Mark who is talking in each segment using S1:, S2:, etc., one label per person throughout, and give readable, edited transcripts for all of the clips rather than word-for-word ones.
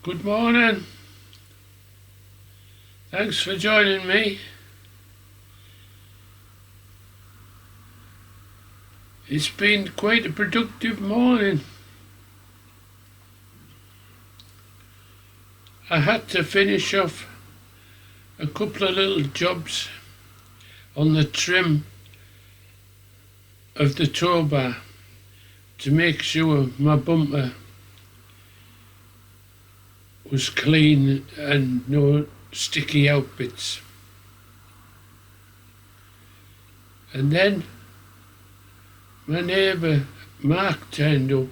S1: Good morning. Thanks for joining me. It's been quite a productive morning. I had to finish off a couple of little jobs on the trim of the tow bar to make sure my bumper was clean and no sticky out bits. And then my neighbour Mark turned up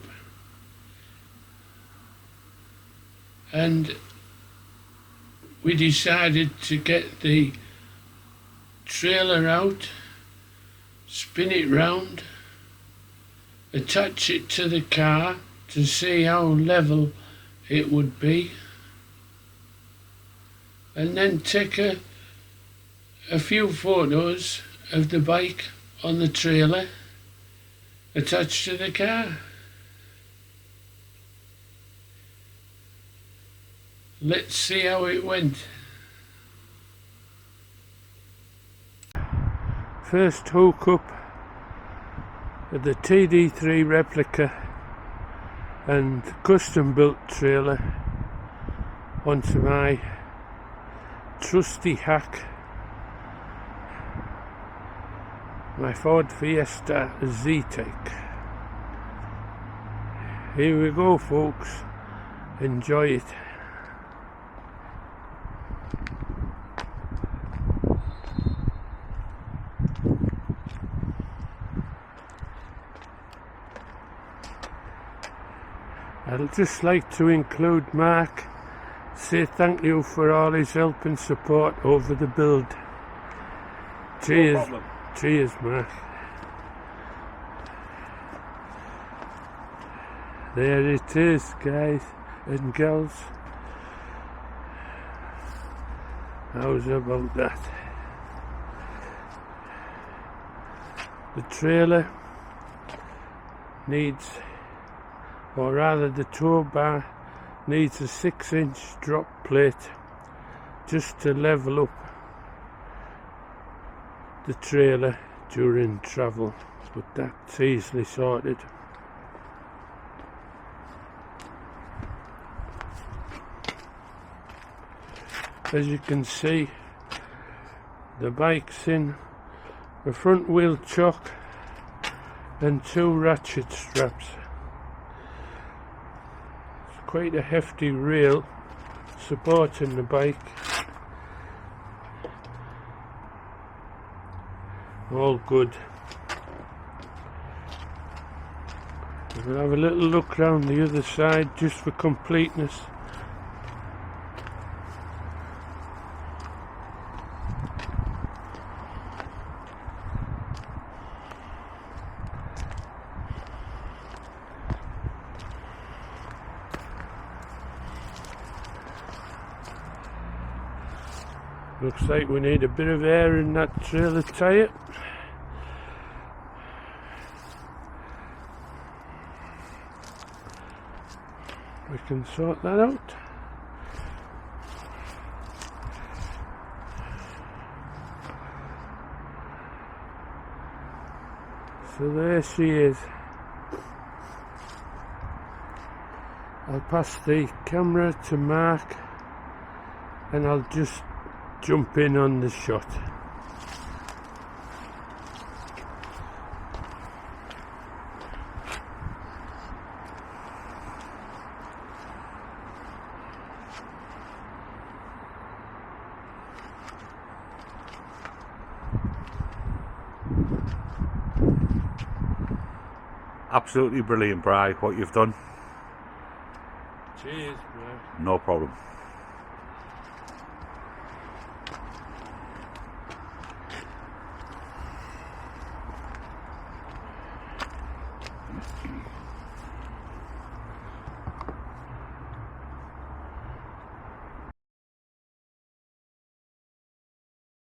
S1: and we decided to get the trailer out, spin it round, attach it to the car to see how level it would be, and then take a few photos of the bike on the trailer attached to the car. Let's see how it went. First hook up of the TD3 replica and custom built trailer onto my trusty hack, my Ford Fiesta Zetec. Here we go, folks. Enjoy it. I'd just like to include Mark, say thank you for all his help and support over the build. Cheers, no problem. Cheers, Mark. There it is, guys and girls. How's about that? The trailer needs, or rather the tow bar needs a 6-inch drop plate just to level up the trailer during travel, but that's easily sorted. As you can see, the bike's in a front wheel chock and 2 ratchet straps. Quite a hefty rail supporting the bike. All good. We'll have a little look round the other side just for completeness. Looks like we need a bit of air in that trailer tyre. We can sort that out. So there she is. I'll pass the camera to Mark and I'll just jump in on the shot.
S2: Absolutely brilliant, Bri, what you've done.
S1: Cheers, bro.
S2: No problem.